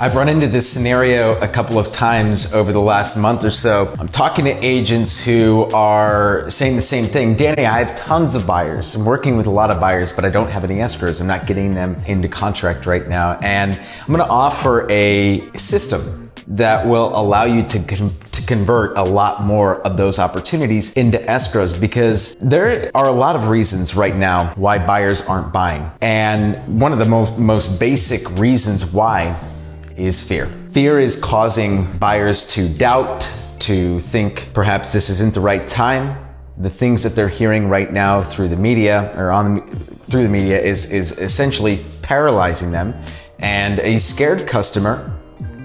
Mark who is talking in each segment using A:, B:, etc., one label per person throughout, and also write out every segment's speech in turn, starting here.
A: I've run into this scenario a couple of times over the last month or so. I'm talking to agents who are saying the same thing. Danny, I have tons of buyers. I'm working with a lot of buyers, but I don't have any escrows. I'm not getting them into contract right now. And I'm gonna offer a system that will allow you to convert a lot more of those opportunities into escrows, because there are a lot of reasons right now why buyers aren't buying. And one of the most basic reasons why is fear. Fear is causing buyers to doubt, to think perhaps this isn't the right time. The things that they're hearing right now through the media through the media is essentially paralyzing them. And a scared customer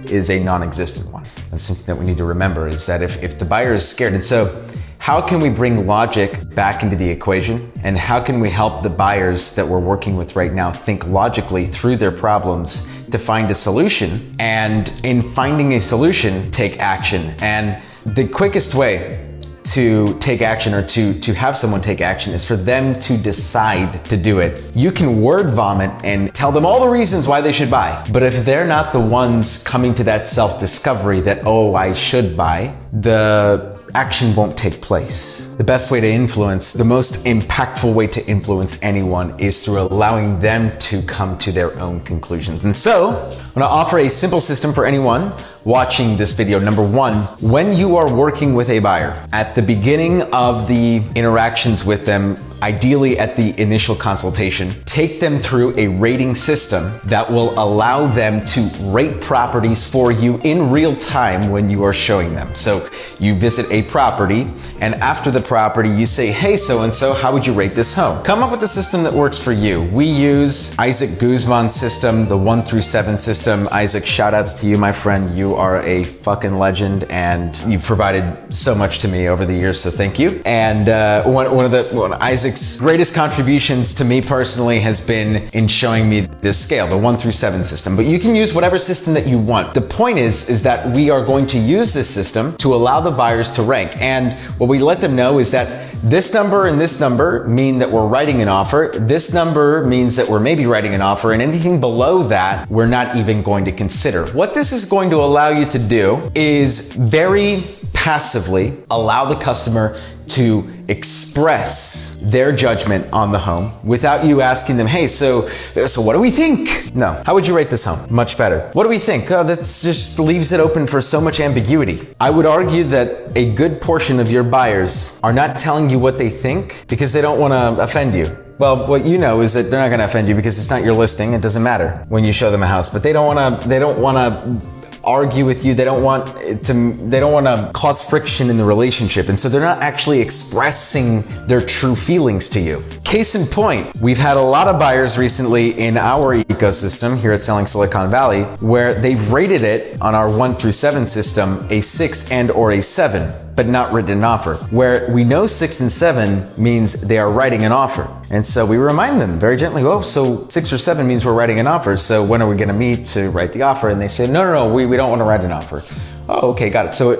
A: is a non-existent one. That's something that we need to remember, is that if the buyer is scared. And so how can we bring logic back into the equation? And how can we help the buyers that we're working with right now think logically through their problems to find a solution? And in finding a solution, take action. And the quickest way to take action, or to have someone take action, is for them to decide to do it. You can word vomit and tell them all the reasons why they should buy. But if they're not the ones coming to that self-discovery that, oh, I should buy, the action won't take place. The best way to influence, the most impactful way to influence anyone, is through allowing them to come to their own conclusions. And so I'm gonna offer a simple system for anyone watching this video. Number one, when you are working with a buyer, at the beginning of the interactions with them, ideally at the initial consultation, take them through a rating system that will allow them to rate properties for you in real time when you are showing them. So you visit a property, and after the property, you say, hey, so-and-so, how would you rate this home? Come up with a system that works for you. We use Isaac Guzman's system, the 1 through 7 system. Isaac, shout outs to you, my friend. You are a fucking legend, and you've provided so much to me over the years, so thank you. And one of Isaac's greatest contributions to me personally has been in showing me this scale, the 1 through 7 system. But you can use whatever system that you want. The point is that we are going to use this system to allow the buyers to rank. And what we let them know is that this number and this number mean that we're writing an offer. This number means that we're maybe writing an offer, and anything below that, we're not even going to consider. What this is going to allow you to do is very passively allow the customer to express their judgment on the home without you asking them, hey, so what do we think? No. How would you rate this home? Much better. What do we think? Oh, that just leaves it open for so much ambiguity. I would argue that a good portion of your buyers are not telling you what they think because they don't want to offend you. Well, what you know is that they're not going to offend you because it's not your listing. It doesn't matter when you show them a house, but they don't want to argue with you. They don't want to cause friction in the relationship. And so they're not actually expressing their true feelings to you. Case in point, we've had a lot of buyers recently in our ecosystem here at Selling Silicon Valley where they've rated it on our 1 through 7 system a 6 and or a 7, but not written an offer, where we know 6 and 7 means they are writing an offer. And so we remind them very gently, oh, so 6 or 7 means we're writing an offer. So when are we gonna meet to write the offer? And they say, no, we don't wanna write an offer. Oh, okay, got it. So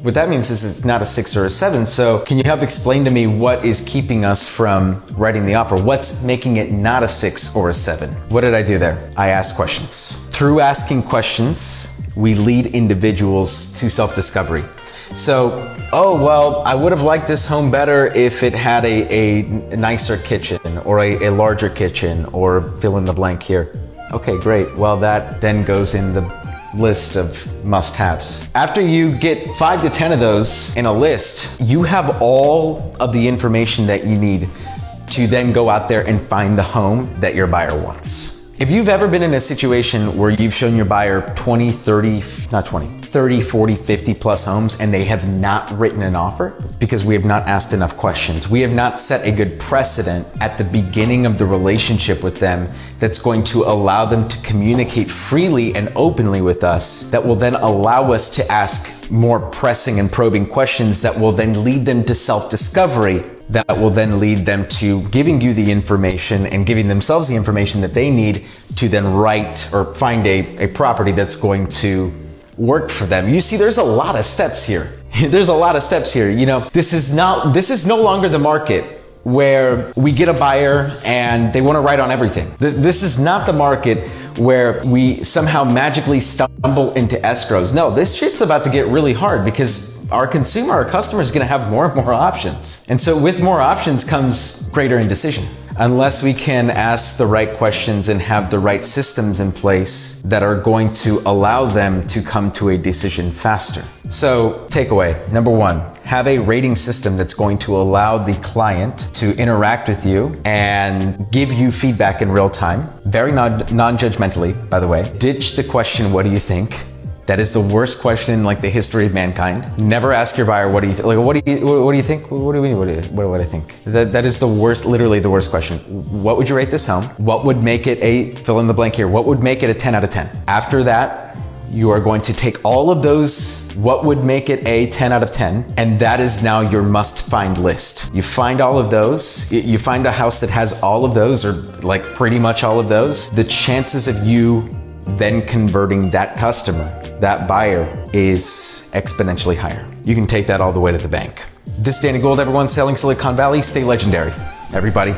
A: what that means is it's not a 6 or a 7. So can you help explain to me what is keeping us from writing the offer? What's making it not a 6 or a 7? What did I do there? I asked questions. Through asking questions, we lead individuals to self-discovery. So, oh, well, I would have liked this home better if it had a nicer kitchen or a larger kitchen, or fill in the blank here. Okay, great. Well, that then goes in the list of must-haves. After you get 5 to 10 of those in a list, you have all of the information that you need to then go out there and find the home that your buyer wants. If you've ever been in a situation where you've shown your buyer 30, 40, 50 plus homes and they have not written an offer, it's because we have not asked enough questions. We have not set a good precedent at the beginning of the relationship with them that's going to allow them to communicate freely and openly with us, that will then allow us to ask more pressing and probing questions that will then lead them to self-discovery, that will then lead them to giving you the information and giving themselves the information that they need to then write or find a property that's going to work for them. You see, there's a lot of steps here. There's a lot of steps here. You know, this is no longer the market where we get a buyer and they want to write on everything. This is not the market where we somehow magically stumble into escrows. No, this shit's about to get really hard because our consumer, our customer is going to have more and more options. And so with more options comes greater indecision. Unless we can ask the right questions and have the right systems in place that are going to allow them to come to a decision faster. So takeaway, number one, have a rating system that's going to allow the client to interact with you and give you feedback in real time. Very non-judgmentally, by the way. Ditch the question, what do you think? That is the worst question in like the history of mankind. Never ask your buyer, what do you think? Like, what do you think? What do you mean? What do I think? That is the worst, literally the worst question. What would you rate this home? What would make it a, fill in the blank here, what would make it a 10 out of 10? After that, you are going to take all of those, what would make it a 10 out of 10, and that is now your must find list. You find all of those, you find a house that has all of those, or like pretty much all of those, the chances of you then converting that customer, that buyer, is exponentially higher. You can take that all the way to the bank. This is Danny Gould, everyone. Selling Silicon Valley. Stay legendary, everybody.